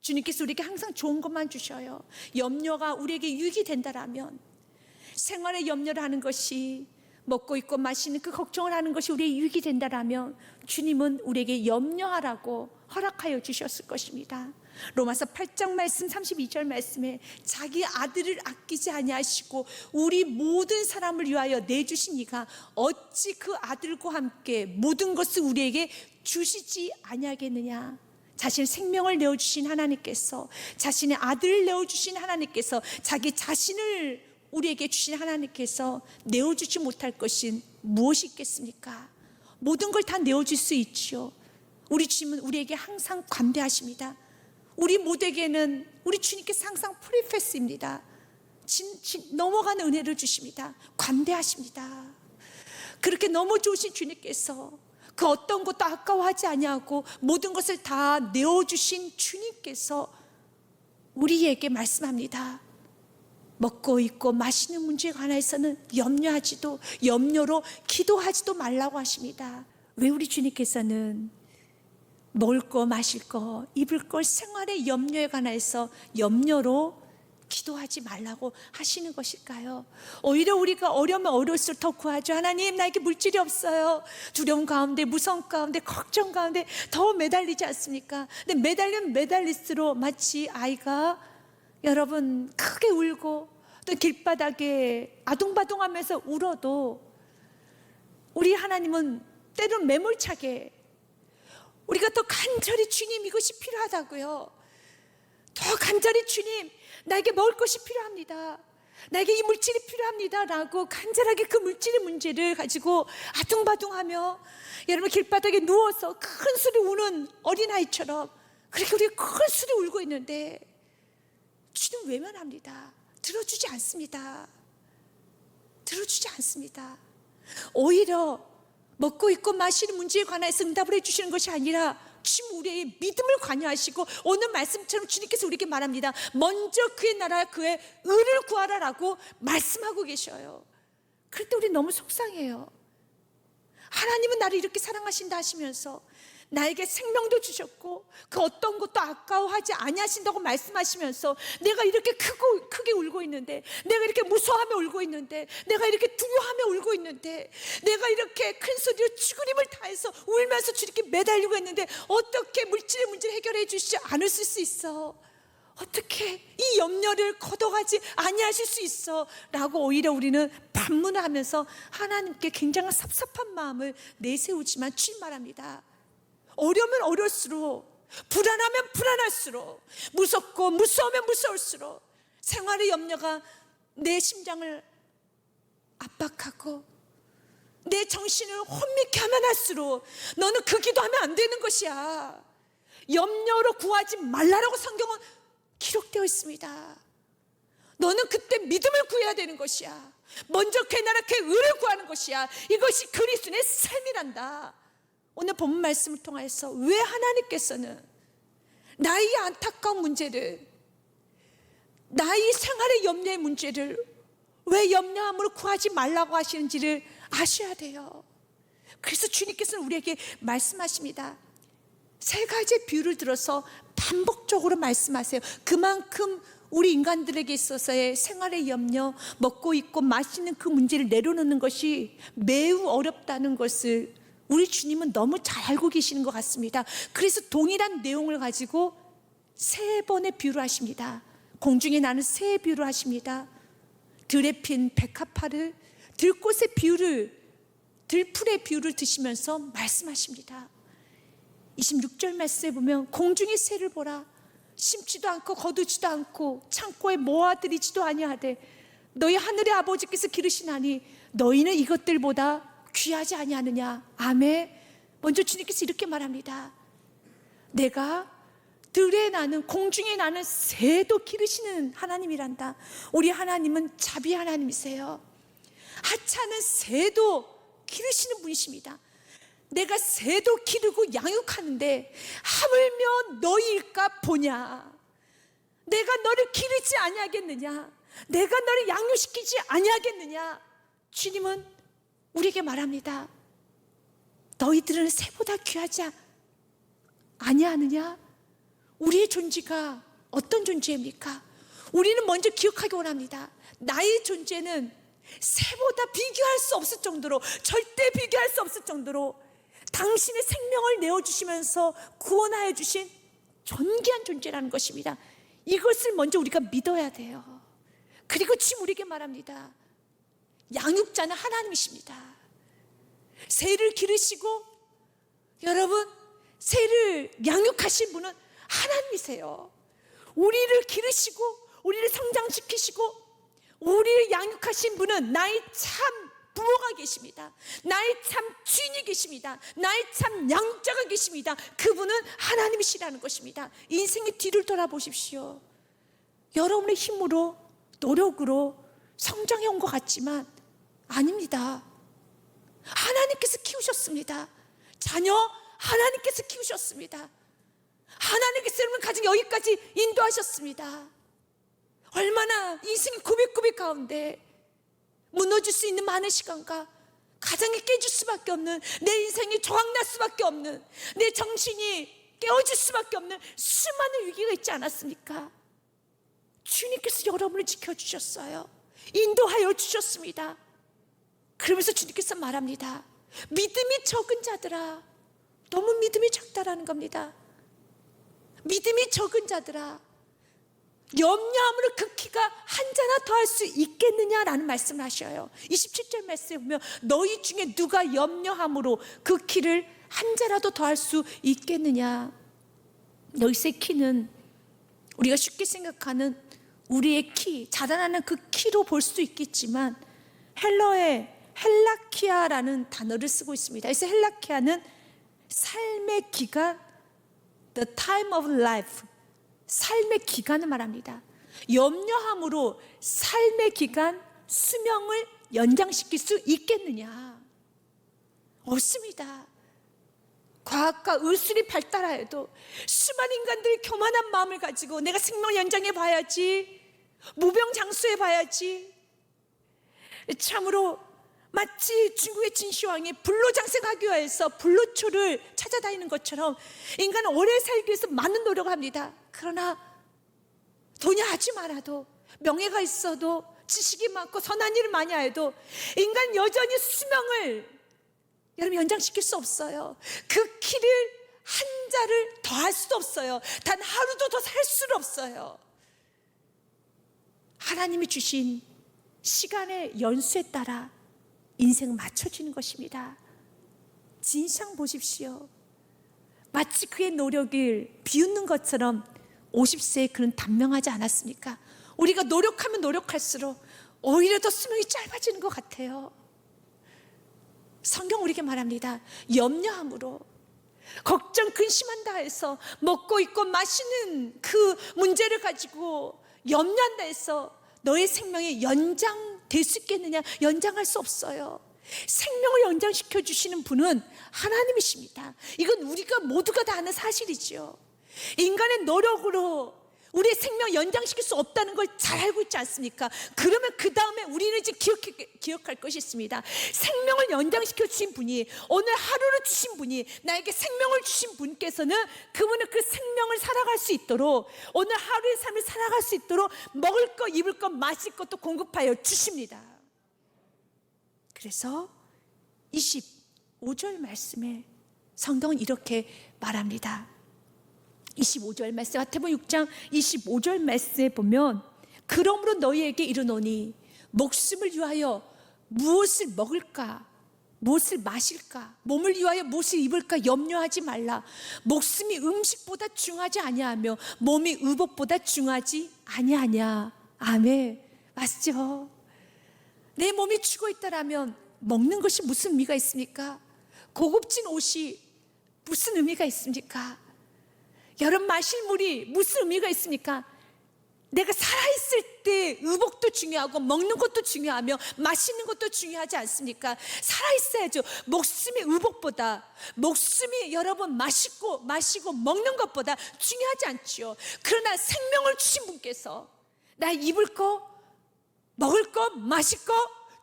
주님께서 우리에게 항상 좋은 것만 주셔요. 염려가 우리에게 유익이 된다라면, 생활에 염려를 하는 것이, 먹고 입고 마시는 그 걱정을 하는 것이 우리의 유익이 된다라면 주님은 우리에게 염려하라고 허락하여 주셨을 것입니다. 로마서 8장 말씀 32절 말씀에 자기 아들을 아끼지 아니하시고 우리 모든 사람을 위하여 내주신 이가 어찌 그 아들과 함께 모든 것을 우리에게 주시지 아니하겠느냐. 자신의 생명을 내어주신 하나님께서, 자신의 아들을 내어주신 하나님께서, 자기 자신을 우리에게 주신 하나님께서 내어주지 못할 것은 무엇이 있겠습니까? 모든 걸 다 내어줄 수 있지요. 우리 주님은 우리에게 항상 관대하십니다. 우리 모두에게는 우리 주님께서 항상 프리패스입니다. 넘어가는 은혜를 주십니다. 관대하십니다. 그렇게 너무 좋으신 주님께서, 그 어떤 것도 아까워하지 아니하고 모든 것을 다 내어주신 주님께서 우리에게 말씀합니다. 먹고 입고 마시는 문제에 관해서는 염려로 기도하지도 말라고 하십니다. 왜 우리 주님께서는 먹을 거, 마실 거, 입을 걸, 생활의 염려에 관해서 염려로 기도하지 말라고 하시는 것일까요? 오히려 우리가 어려우면 어려울수록 더 구하죠. 하나님, 나에게 물질이 없어요. 두려움 가운데, 무서움 가운데, 걱정 가운데 더 매달리지 않습니까? 근데 매달리면 매달릴수록 마치 아이가 여러분 크게 울고 또 길바닥에 아둥바둥하면서 울어도 우리 하나님은 때로는 매몰차게 우리가 더 간절히 주님 이것이 필요하다고요. 더 간절히 주님 나에게 먹을 것이 필요합니다. 나에게 이 물질이 필요합니다 라고 간절하게 그 물질의 문제를 가지고 아둥바둥하며 여러분 길바닥에 누워서 큰 소리 우는 어린아이처럼 그렇게 우리가 큰 소리 울고 있는데 주님 외면합니다. 들어주지 않습니다. 들어주지 않습니다. 오히려 먹고 입고 마시는 문제에 관해서 응답을 해주시는 것이 아니라 주님 우리의 믿음을 관여하시고 오늘 말씀처럼 주님께서 우리에게 말합니다. 먼저 그의 나라와 그의 의를 구하라라고 말씀하고 계셔요. 그럴 때 우리 너무 속상해요. 하나님은 나를 이렇게 사랑하신다 하시면서 나에게 생명도 주셨고 그 어떤 것도 아까워하지 아니하신다고 말씀하시면서 내가 이렇게 크게 울고 있는데, 내가 이렇게 무서워하며 울고 있는데, 내가 이렇게 두려워하며 울고 있는데, 내가 이렇게 큰 소리로 죽으림을 다해서 울면서 주님께 매달리고 있는데 어떻게 물질의 문제를 해결해 주시지 않으실 수 있어? 어떻게 이 염려를 걷어가지 아니하실 수 있어? 라고 오히려 우리는 반문을 하면서 하나님께 굉장한 섭섭한 마음을 내세우지만 주님 말합니다. 어려우면 어려울수록, 불안하면 불안할수록, 무섭고 무서우면 무서울수록 생활의 염려가 내 심장을 압박하고 내 정신을 혼미케 하면 할수록 너는 그 기도하면 안 되는 것이야. 염려로 구하지 말라라고 성경은 기록되어 있습니다. 너는 그때 믿음을 구해야 되는 것이야. 먼저 그의 나라 그의 의를 구하는 것이야. 이것이 그리스도의 삶이란다. 오늘 본문 말씀을 통해서 왜 하나님께서는 나의 안타까운 문제를, 나의 생활의 염려의 문제를 왜 염려함으로 구하지 말라고 하시는지를 아셔야 돼요. 그래서 주님께서는 우리에게 말씀하십니다. 세 가지 비유를 들어서 반복적으로 말씀하세요. 그만큼 우리 인간들에게 있어서의 생활의 염려, 먹고 입고 마시는 그 문제를 내려놓는 것이 매우 어렵다는 것을 우리 주님은 너무 잘 알고 계시는 것 같습니다. 그래서 동일한 내용을 가지고 세 번의 비유를 하십니다. 공중에 나는 새의 비유를 하십니다. 들에 핀 백합화를, 들꽃의 비유를, 들풀의 비유를 드시면서 말씀하십니다. 26절 말씀에 보면 공중의 새를 보라. 심지도 않고 거두지도 않고 창고에 모아들이지도 아니하되 너희 하늘의 아버지께서 기르시나니 너희는 이것들보다 귀하지 아니하느냐. 아멘. 먼저 주님께서 이렇게 말합니다. 내가 들에 나는, 공중에 나는 새도 기르시는 하나님이란다. 우리 하나님은 자비 하나님이세요. 하찮은 새도 기르시는 분이십니다. 내가 새도 기르고 양육하는데 하물며 너희일까 보냐. 내가 너를 기르지 아니하겠느냐. 내가 너를 양육시키지 아니하겠느냐. 주님은 우리에게 말합니다. 너희들은 새보다 귀하지 아니하느냐? 우리의 존재가 어떤 존재입니까? 우리는 먼저 기억하기 원합니다. 나의 존재는 새보다 비교할 수 없을 정도로, 절대 비교할 수 없을 정도로 당신의 생명을 내어주시면서 구원하여 주신 존귀한 존재라는 것입니다. 이것을 먼저 우리가 믿어야 돼요. 그리고 지금 우리에게 말합니다. 양육자는 하나님이십니다. 새를 기르시고, 여러분, 새를 양육하신 분은 하나님이세요. 우리를 기르시고 우리를 성장시키시고 우리를 양육하신 분은 나의 참 부모가 계십니다. 나의 참 주인이 계십니다. 나의 참 양육자가 계십니다. 그분은 하나님이시라는 것입니다. 인생의 뒤를 돌아보십시오. 여러분의 힘으로, 노력으로 성장해 온 것 같지만 아닙니다. 하나님께서 키우셨습니다. 자녀 하나님께서 키우셨습니다. 하나님께서 여러분 가정 여기까지 인도하셨습니다. 얼마나 인생의 고백고백 가운데 무너질 수 있는 많은 시간과 가정이 깨질 수밖에 없는, 내 인생이 조각날 수밖에 없는, 내 정신이 깨어질 수밖에 없는 수많은 위기가 있지 않았습니까? 주님께서 여러분을 지켜주셨어요. 인도하여 주셨습니다. 그러면서 주님께서 말합니다. 믿음이 적은 자들아, 너무 믿음이 작다라는 겁니다. 믿음이 적은 자들아, 염려함으로 그 키가 한 자나 더할 수 있겠느냐라는 말씀을 하셔요. 27절 말씀에 보면 너희 중에 누가 염려함으로 그 키를 한 자라도 더할 수 있겠느냐. 너희의 키는 우리가 쉽게 생각하는 우리의 키, 자라나는 그 키로 볼 수도 있겠지만 헬러의 헬라키아라는 단어를 쓰고 있습니다. 그래서 헬라키아는 삶의 기간, the time of life, 삶의 기간을 말합니다. 염려함으로 삶의 기간, 수명을 연장시킬 수 있겠느냐? 없습니다. 과학과 의술이 발달하여도 수많은 인간들이 교만한 마음을 가지고 내가 생명을 연장해 봐야지, 무병장수해 봐야지, 참으로 마치 중국의 진시황이 불로장생하기 위해서 불로초를 찾아다니는 것처럼 인간은 오래 살기 위해서 많은 노력을 합니다. 그러나 돈이 아주 많아도, 명예가 있어도, 지식이 많고 선한 일을 많이 해도 인간 여전히 수명을 여러분 연장시킬 수 없어요. 그 키를 한 자를 더 할 수도 없어요. 단 하루도 더 살 수는 없어요. 하나님이 주신 시간의 연수에 따라 인생은 맞춰지는 것입니다. 진상 보십시오. 마치 그의 노력을 비웃는 것처럼 50세에 그는 단명하지 않았습니까? 우리가 노력하면 노력할수록 오히려 더 수명이 짧아지는 것 같아요. 성경 우리에게 말합니다. 염려함으로, 걱정 근심한다 해서 먹고 입고 마시는 그 문제를 가지고 염려한다 해서 너의 생명이 연장될 수 있겠느냐? 연장할 수 없어요. 생명을 연장시켜 주시는 분은 하나님이십니다. 이건 우리가 모두가 다 아는 사실이죠. 인간의 노력으로 우리의 생명 연장시킬 수 없다는 걸 잘 알고 있지 않습니까? 그러면 그 다음에 우리는 이제 기억할 것이 있습니다. 생명을 연장시켜 주신 분이, 오늘 하루를 주신 분이, 나에게 생명을 주신 분께서는 그분은 그 생명을 살아갈 수 있도록, 오늘 하루의 삶을 살아갈 수 있도록 먹을 것, 입을 것, 마실 것도 공급하여 주십니다. 그래서 25절 말씀에 성경은 이렇게 말합니다. 25절 말씀, 마태복음 6장 25절 말씀에 보면 그러므로 너희에게 이르노니 목숨을 위하여 무엇을 먹을까, 무엇을 마실까, 몸을 위하여 무엇을 입을까 염려하지 말라. 목숨이 음식보다 중하지 아니하며 몸이 의복보다 중하지 아니하냐. 아멘. 맞죠? 내 몸이 죽어 있다라면 먹는 것이 무슨 의미가 있습니까? 고급진 옷이 무슨 의미가 있습니까? 여러분, 마실 물이 무슨 의미가 있습니까? 내가 살아있을 때 의복도 중요하고 먹는 것도 중요하며 마시는 것도 중요하지 않습니까? 살아있어야죠. 목숨의 의복보다, 목숨이 여러분 마시고 먹는 것보다 중요하지 않죠. 그러나 생명을 주신 분께서 나 입을 거, 먹을 거, 마실 거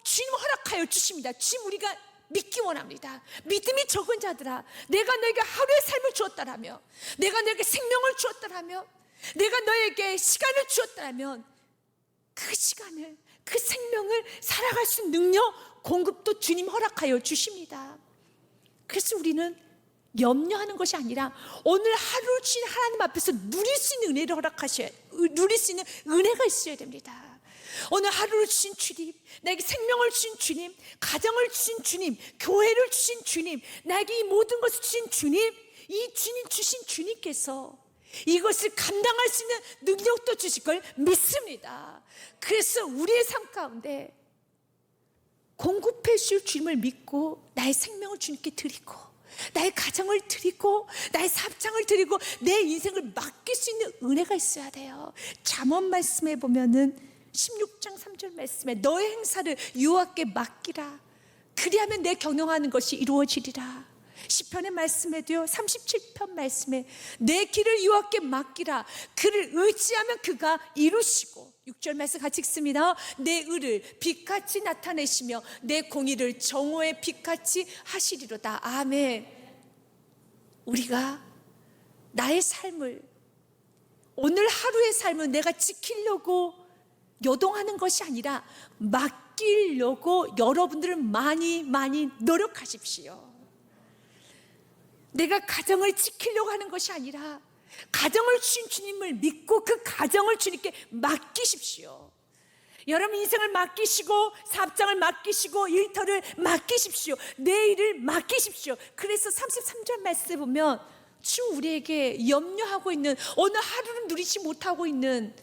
주님 허락하여 주십니다. 주님 우리가 믿기 원합니다. 믿음이 적은 자들아, 내가 너에게 하루의 삶을 주었다라며, 내가 너에게 생명을 주었다라며, 내가 너에게 시간을 주었다라면 그 시간을, 그 생명을 살아갈 수 있는 능력, 공급도 주님 허락하여 주십니다. 그래서 우리는 염려하는 것이 아니라 오늘 하루 주신 하나님 앞에서 누릴 수 있는 은혜를 누릴 수 있는 은혜가 있어야 됩니다. 오늘 하루를 주신 주님, 나에게 생명을 주신 주님, 가정을 주신 주님, 교회를 주신 주님, 나에게 이 모든 것을 주신 주님, 이 주님 주신 주님께서 이것을 감당할 수 있는 능력도 주실 걸 믿습니다. 그래서 우리의 삶 가운데 공급해 주실 주님을 믿고 나의 생명을 주님께 드리고, 나의 가정을 드리고, 나의 사업장을 드리고, 내 인생을 맡길 수 있는 은혜가 있어야 돼요. 잠언 말씀에 보면은 16장 3절 말씀에 너의 행사를 여호와께 맡기라, 그리하면 내 경영하는 것이 이루어지리라. 시편의 말씀에도요, 37편 말씀에 내 길을 여호와께 맡기라, 그를 의지하면 그가 이루시고, 6절 말씀 같이 읽습니다. 내 의를 빛같이 나타내시며 내 공의를 정오의 빛같이 하시리로다. 아멘. 우리가 나의 삶을, 오늘 하루의 삶을 내가 지키려고 요동하는 것이 아니라 맡기려고 여러분들은 많이 노력하십시오. 내가 가정을 지키려고 하는 것이 아니라 가정을 주신 주님을 믿고 그 가정을 주님께 맡기십시오. 여러분 인생을 맡기시고, 사업장을 맡기시고, 일터를 맡기십시오. 내 일을 맡기십시오. 그래서 33절 말씀에 보면 주 우리에게 염려하고 있는, 오늘 하루는 누리지 못하고 있는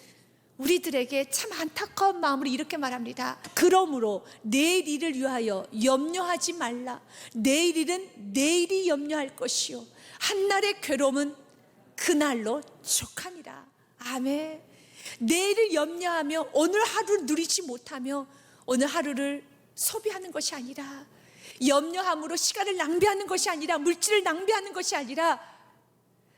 우리들에게 참 안타까운 마음으로 이렇게 말합니다. 그러므로 내일 일을 위하여 염려하지 말라. 내일 일은 내일이 염려할 것이요 한날의 괴로움은 그날로 족하니라. 아멘. 내일을 염려하며 오늘 하루를 누리지 못하며 오늘 하루를 소비하는 것이 아니라, 염려함으로 시간을 낭비하는 것이 아니라, 물질을 낭비하는 것이 아니라,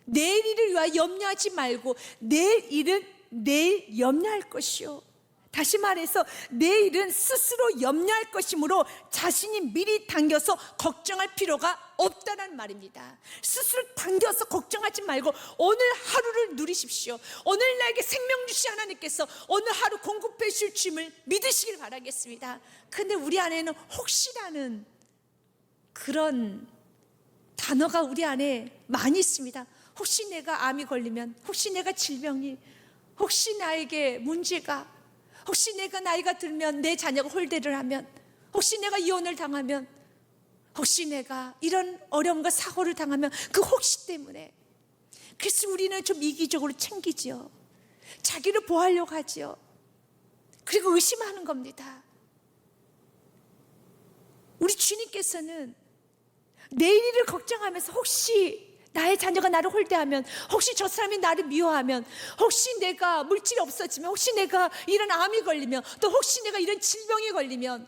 내일 일을 위하여 염려하지 말고 내일 일은 내일 염려할 것이요, 다시 말해서 내일은 스스로 염려할 것이므로 자신이 미리 당겨서 걱정할 필요가 없다는 말입니다. 스스로 당겨서 걱정하지 말고 오늘 하루를 누리십시오. 오늘 나에게 생명 주신 하나님께서 오늘 하루 공급해 주실 주님을 믿으시길 바라겠습니다. 그런데 우리 안에는 혹시라는 그런 단어가 우리 안에 많이 있습니다. 혹시 내가 암이 걸리면, 혹시 내가 질병이, 혹시 나에게 문제가, 혹시 내가 나이가 들면 내 자녀가 홀대를 하면, 혹시 내가 이혼을 당하면, 혹시 내가 이런 어려움과 사고를 당하면, 그 혹시 때문에. 그래서 우리는 좀 이기적으로 챙기죠. 자기를 보호하려고 하죠. 그리고 의심하는 겁니다. 우리 주님께서는 내일 일을 걱정하면서 혹시 나의 자녀가 나를 홀대하면, 혹시 저 사람이 나를 미워하면, 혹시 내가 물질이 없어지면, 혹시 내가 이런 암이 걸리면, 또 혹시 내가 이런 질병이 걸리면,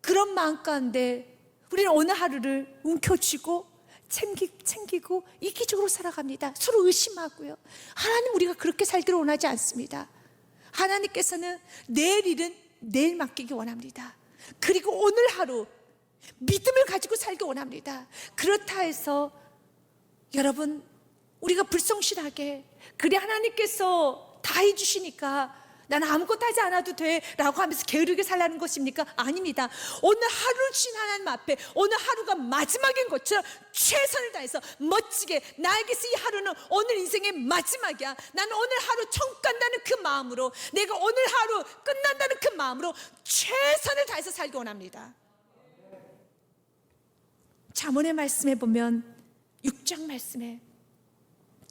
그런 마음 가운데 우리는 오늘 하루를 움켜쥐고 챙기고 이기적으로 살아갑니다. 서로 의심하고요. 하나님, 우리가 그렇게 살기를 원하지 않습니다. 하나님께서는 내일 일은 내일 맡기기 원합니다. 그리고 오늘 하루 믿음을 가지고 살기 원합니다. 그렇다 해서 여러분, 우리가 불성실하게, 그래 하나님께서 다 해주시니까 나는 아무것도 하지 않아도 돼 라고 하면서 게으르게 살라는 것입니까? 아닙니다. 오늘 하루 주신 하나님 앞에 오늘 하루가 마지막인 것처럼 최선을 다해서 멋지게, 나에게서 이 하루는 오늘 인생의 마지막이야, 나는 오늘 하루 천국 간다는 그 마음으로, 내가 오늘 하루 끝난다는 그 마음으로 최선을 다해서 살기 원합니다. 잠언의 말씀에 보면 6장 말씀에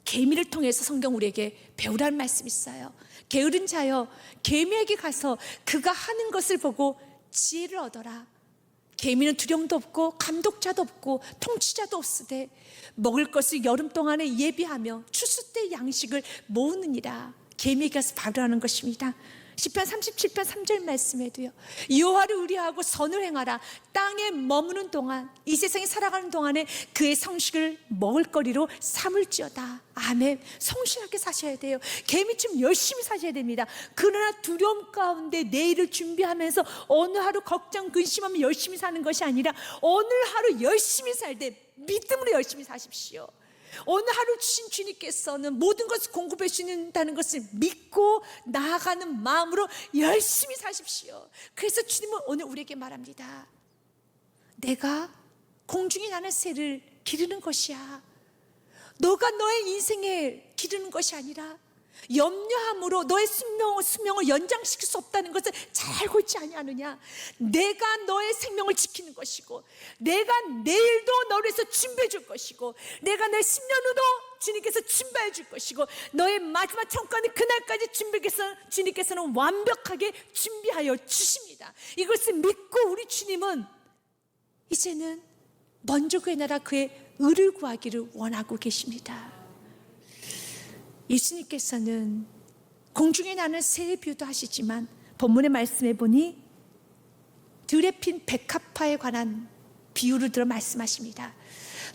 개미를 통해서 성경 우리에게 배우라는 말씀이 있어요. 게으른 자여, 개미에게 가서 그가 하는 것을 보고 지혜를 얻어라. 개미는 두령도 없고 감독자도 없고 통치자도 없으되 먹을 것을 여름 동안에 예비하며 추수 때 양식을 모으느니라. 개미에게 가서 밥을 하는 것입니다. 시편 37편 3절 말씀에도요, 여호와를 의뢰하고 선을 행하라. 땅에 머무는 동안, 이 세상에 살아가는 동안에 그의 성식을 먹을거리로 삼을지어다. 아멘. 성실하게 사셔야 돼요. 개미처럼 열심히 사셔야 됩니다. 그러나 두려움 가운데 내일을 준비하면서 어느 하루 걱정 근심하며 열심히 사는 것이 아니라 오늘 하루 열심히 살 때 믿음으로 열심히 사십시오. 오늘 하루 주신 주님께서는 모든 것을 공급해 주신다는 것을 믿고 나아가는 마음으로 열심히 사십시오. 그래서 주님은 오늘 우리에게 말합니다. 내가 공중에 나는 새를 기르는 것이야. 너가 너의 인생에 기르는 것이 아니라 염려함으로 너의 수명을 연장시킬 수 없다는 것을 잘 알고 있지 아니하느냐. 내가 너의 생명을 지키는 것이고, 내가 내일도 너를 위해서 준비해 줄 것이고, 내가 내 10년 후도 주님께서 준비해 줄 것이고, 너의 마지막 청가는 그날까지 주님께서는 완벽하게 준비하여 주십니다. 이것을 믿고 우리 주님은 이제는 먼저 그의 나라 그의 의를 구하기를 원하고 계십니다. 예수님께서는 공중에 나는 새의 비유도 하시지만 본문의 말씀에 보니 들에 핀 백합화에 관한 비유를 들어 말씀하십니다.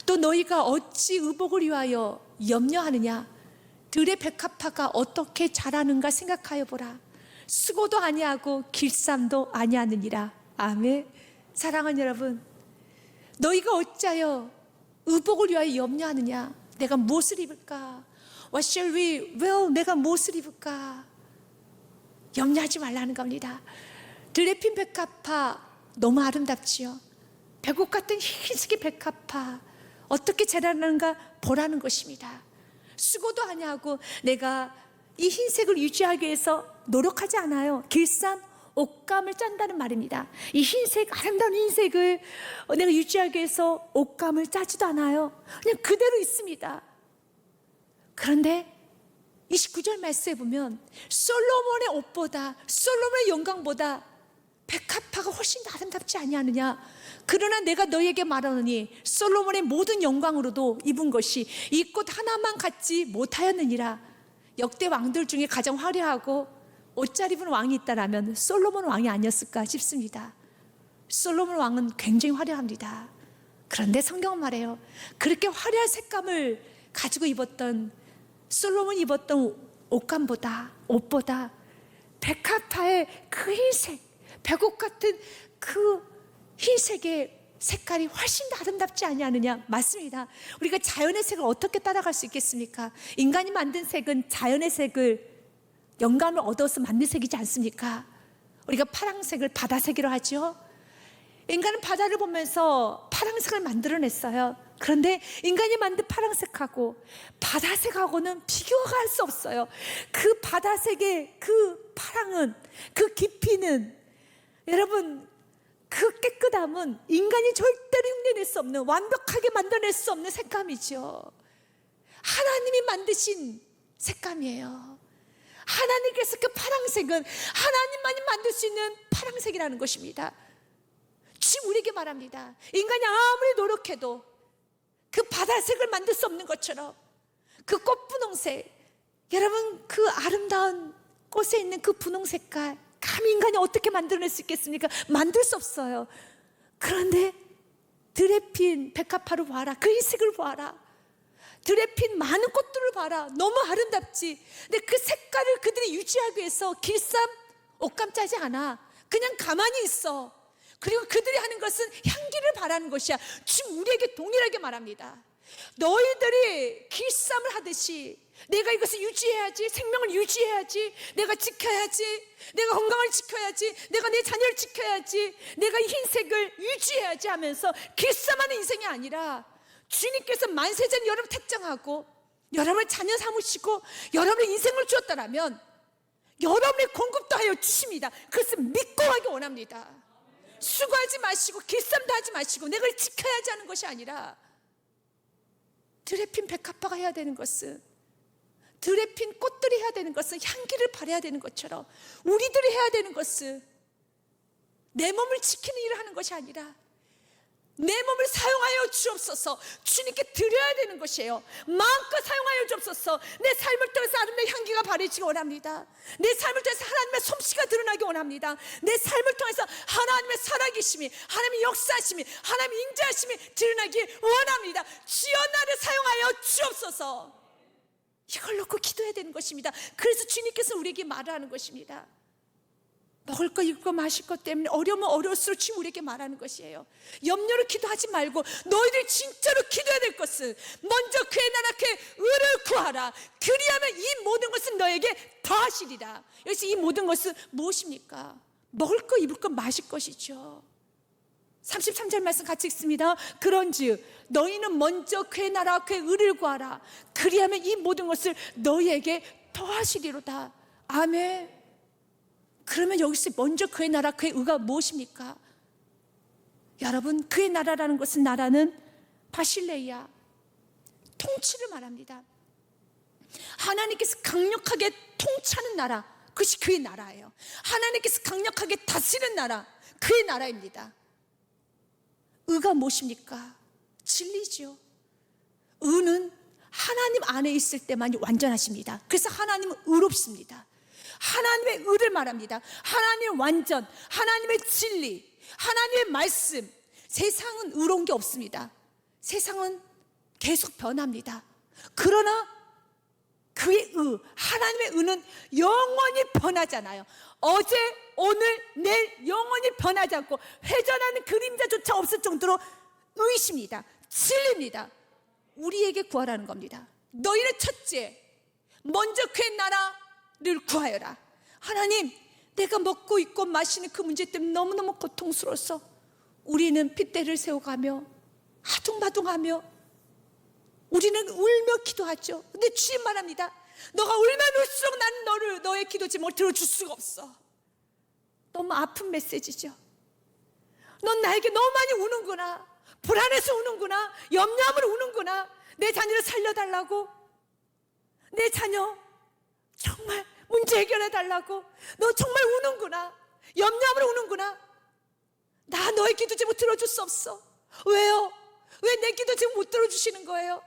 또 너희가 어찌 의복을 위하여 염려하느냐. 들의 백합화가 어떻게 자라는가 생각하여 보라. 수고도 아니하고 길쌈도 아니하느니라. 아멘. 사랑하는 여러분, 너희가 어찌하여 의복을 위하여 염려하느냐. 내가 무엇을 입을까? What shall we wear? 내가 무엇을 입을까? 염려하지 말라는 겁니다. 들에 핀 백합화 너무 아름답지요. 백옥 같은 흰색의 백합화 어떻게 자라는가 보라는 것입니다. 수고도 아니하고 내가 이 흰색을 유지하기 위해서 노력하지 않아요. 길쌈, 옷감을 짠다는 말입니다. 이 흰색, 아름다운 흰색을 내가 유지하기 위해서 옷감을 짜지도 않아요. 그냥 그대로 있습니다. 그런데 29절 말씀에 보면 솔로몬의 옷보다, 솔로몬의 영광보다 백합화가 훨씬 더 아름답지 아니하느냐. 그러나 내가 너희에게 말하노니 솔로몬의 모든 영광으로도 입은 것이 이 꽃 하나만 갖지 못하였느니라. 역대 왕들 중에 가장 화려하고 옷 잘 입은 왕이 있다라면 솔로몬 왕이 아니었을까 싶습니다. 솔로몬 왕은 굉장히 화려합니다. 그런데 성경은 말해요. 그렇게 화려한 색감을 가지고 입었던 솔로몬이 입었던 옷보다 백합화의 그 흰색, 백옥 같은 그 흰색의 색깔이 훨씬 더 아름답지 아니하느냐. 맞습니다. 우리가 자연의 색을 어떻게 따라갈 수 있겠습니까? 인간이 만든 색은 자연의 색을 영감을 얻어서 만든 색이지 않습니까? 우리가 파란색을 바다색이라고 하죠. 인간은 바다를 보면서 파란색을 만들어냈어요. 그런데 인간이 만든 파란색하고 바다색하고는 비교가 할 수 없어요. 그 바다색의 그 파랑은, 그 깊이는, 여러분, 그 깨끗함은 인간이 절대로 흉내낼 수 없는, 완벽하게 만들어낼 수 없는 색감이죠. 하나님이 만드신 색감이에요. 하나님께서 그 파란색은 하나님만이 만들 수 있는 파란색이라는 것입니다. 지금 우리에게 말합니다. 인간이 아무리 노력해도 그 바다색을 만들 수 없는 것처럼 그 꽃분홍색, 여러분 그 아름다운 꽃에 있는 그 분홍 색깔 감히 인간이 어떻게 만들어낼 수 있겠습니까? 만들 수 없어요. 그런데 들에 핀 백합화를 봐라. 그 흰색을 봐라. 들에 핀 많은 꽃들을 봐라. 너무 아름답지. 근데 그 색깔을 그들이 유지하기 위해서 길쌈, 옷감 짜지 않아. 그냥 가만히 있어. 그리고 그들이 하는 것은 향기를 바라는 것이야. 지금 우리에게 동일하게 말합니다. 너희들이 길쌈을 하듯이 내가 이것을 유지해야지, 생명을 유지해야지, 내가 지켜야지, 내가 건강을 지켜야지, 내가 내 자녀를 지켜야지, 내가 이 흰색을 유지해야지 하면서 길쌈하는 인생이 아니라 주님께서 만세전 여러분 택정하고 여러분의 자녀 삼으시고 여러분의 인생을 주었다라면 여러분의 공급도 하여 주십니다. 그것을 믿고 하기 원합니다. 수고하지 마시고 길쌈도 하지 마시고 내가 지켜야지 하는 것이 아니라 들에 핀 백합화가 해야 되는 것은, 들에 핀 꽃들이 해야 되는 것은 향기를 발해야 되는 것처럼 우리들이 해야 되는 것은 내 몸을 지키는 일을 하는 것이 아니라 내 몸을 사용하여 주옵소서. 주님께 드려야 되는 것이에요. 마음껏 사용하여 주옵소서. 내 삶을 통해서 아름다운 향기가 바라지기 원합니다. 내 삶을 통해서 하나님의 솜씨가 드러나기 원합니다. 내 삶을 통해서 하나님의 살아계심이, 하나님의 역사하심이, 하나님의 인자하심이 드러나기 원합니다. 주여 나를 사용하여 주옵소서. 이걸 놓고 기도해야 되는 것입니다. 그래서 주님께서 우리에게 말하는 것입니다. 먹을 거, 입을 거, 마실 것 때문에 어려우면 어려울수록 주님 우리에게 말하는 것이에요. 염려로 기도하지 말고 너희들이 진짜로 기도해야 될 것은 먼저 그의 나라 그의 의를 구하라. 그리하면 이 모든 것은 너에게 더하시리라. 여기서 이 모든 것은 무엇입니까? 먹을 거, 입을 거, 마실 것이죠. 33절 말씀 같이 읽습니다. 그런즉 너희는 먼저 그의 나라 그의 의를 구하라. 그리하면 이 모든 것을 너희에게 더하시리로다. 아멘. 그러면 여기서 먼저 그의 나라 그의 의가 무엇입니까? 여러분, 그의 나라라는 것은, 나라는 바실레이아, 통치를 말합니다. 하나님께서 강력하게 통치하는 나라, 그것이 그의 나라예요. 하나님께서 강력하게 다스리는 나라, 그의 나라입니다. 의가 무엇입니까? 진리죠. 의는 하나님 안에 있을 때만이 완전하십니다. 그래서 하나님은 의롭습니다. 하나님의 의를 말합니다. 하나님의 완전, 하나님의 진리, 하나님의 말씀. 세상은 의로운 게 없습니다. 세상은 계속 변합니다. 그러나 그의 의, 하나님의 의는 영원히 변하잖아요. 어제, 오늘, 내일 영원히 변하지 않고 회전하는 그림자조차 없을 정도로 의이십니다. 진리입니다. 우리에게 구하라는 겁니다. 너희는 첫째, 먼저 그의 나라를 구하여라. 하나님, 내가 먹고 입고 마시는 그 문제 때문에 너무너무 고통스러워서 우리는 핏대를 세워가며 아둥바둥하며 우리는 울며 기도하죠. 근데 주님 말합니다. 너가 울면 울수록 나는 너의 기도 제목을 들어줄 수가 없어. 너무 아픈 메시지죠. 넌 나에게 너무 많이 우는구나. 불안해서 우는구나. 염려함으로 우는구나. 내 자녀를 살려달라고. 내 자녀 정말 문제 해결해달라고. 너 정말 우는구나. 염려함으로 우는구나. 나 너의 기도 제목 들어줄 수 없어. 왜요? 왜 내 기도 제목 못 들어주시는 거예요?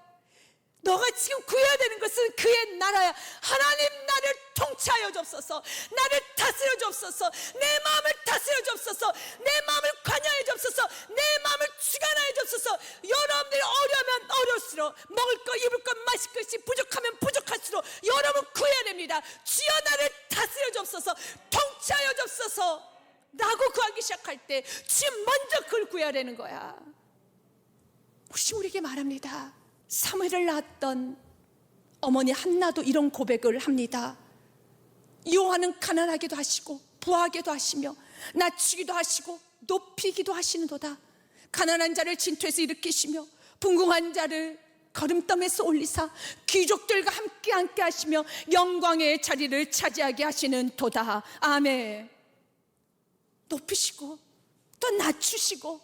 너가 지금 구해야 되는 것은 그의 나라야. 하나님, 나를 통치하여 주옵소서. 나를 다스려 주옵소서. 내 마음을 다스려 주옵소서. 내 마음을 관여하여 주옵소서. 내 마음을 주관하여 주옵소서. 여러분들이 어려우면 어려울수록, 먹을 것, 입을 것, 마실 것이 부족하면 부족할수록 여러분 구해야 됩니다. 주여 나를 다스려 주옵소서. 통치하여 주옵소서 라고 구하기 시작할 때 지금 먼저 그걸 구해야 되는 거야. 혹시 우리에게 말합니다. 사무엘을 낳았던 어머니 한나도 이런 고백을 합니다. 여호와는 가난하게도 하시고 부하게도 하시며 낮추기도 하시고 높이기도 하시는도다. 가난한 자를 진토에서 일으키시며 풍성한 자를 거름덤에서 올리사 귀족들과 함께 하시며 영광의 자리를 차지하게 하시는 도다. 아멘. 높이시고 또 낮추시고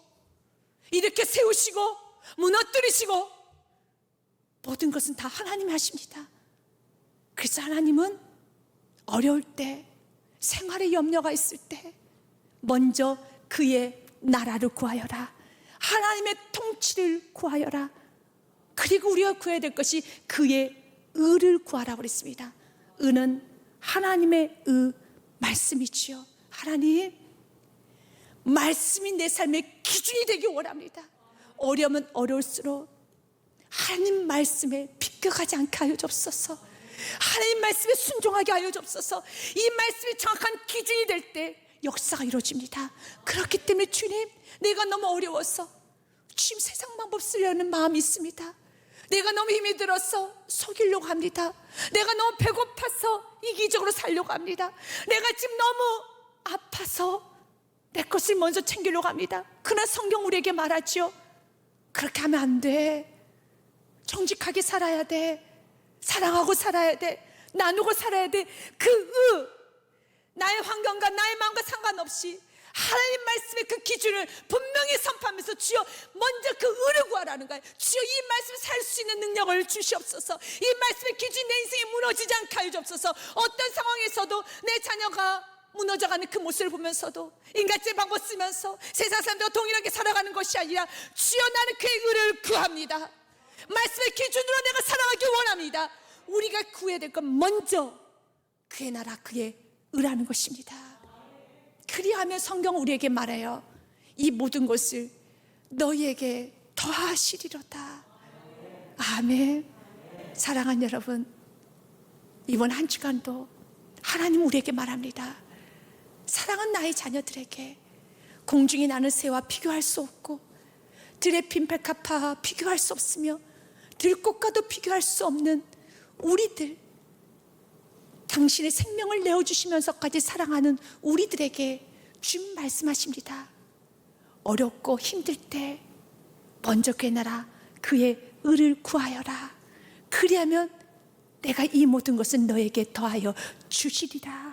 이렇게 세우시고 무너뜨리시고 모든 것은 다 하나님이 하십니다. 그래서 하나님은 어려울 때, 생활에 염려가 있을 때 먼저 그의 나라를 구하여라. 하나님의 통치를 구하여라. 그리고 우리가 구해야 될 것이 그의 의를 구하라고 그랬습니다. 의는 하나님의 의, 말씀이지요. 하나님, 말씀이 내 삶의 기준이 되기 원합니다. 어려우면 어려울수록 하나님 말씀에 비껴가지 않게 하여 주옵소서. 하나님 말씀에 순종하게 하여 주옵소서. 이 말씀이 정확한 기준이 될 때 역사가 이루어집니다. 그렇기 때문에 주님, 내가 너무 어려워서 주님 세상 방법 쓰려는 마음이 있습니다. 내가 너무 힘이 들어서 속이려고 합니다. 내가 너무 배고파서 이기적으로 살려고 합니다. 내가 지금 너무 아파서 내 것을 먼저 챙기려고 합니다. 그러나 성경 우리에게 말하죠. 그렇게 하면 안 돼. 정직하게 살아야 돼. 사랑하고 살아야 돼. 나누고 살아야 돼. 그 의, 나의 환경과 나의 마음과 상관없이 하나님 말씀의 그 기준을 분명히 선포하면서 주여 먼저 그 의를 구하라는 거예요. 주여 이 말씀 살 수 있는 능력을 주시옵소서. 이 말씀의 기준이 내 인생에 무너지지 않게 하여 주옵소서. 어떤 상황에서도 내 자녀가 무너져가는 그 모습을 보면서도 인간적인 방법 쓰면서 세상 사람들과 동일하게 살아가는 것이 아니라 주여 나는 그의 의를 구합니다. 말씀의 기준으로 내가 살아가기 원합니다. 우리가 구해야 될 건 먼저 그의 나라 그의 의라는 것입니다. 그리하면 성경은 우리에게 말해요. 이 모든 것을 너희에게 더하시리로다. 아멘. 사랑하는 여러분, 이번 한 주간도 하나님 우리에게 말합니다. 사랑은 나의 자녀들에게 공중에 나는 새와 비교할 수 없고 들의 핀 백합화와 비교할 수 없으며 들꽃과도 비교할 수 없는 우리들, 당신의 생명을 내어주시면서까지 사랑하는 우리들에게 주님 말씀하십니다. 어렵고 힘들 때 먼저 그의 나라 그의 의를 구하여라. 그리하면 내가 이 모든 것은 너에게 더하여 주시리라.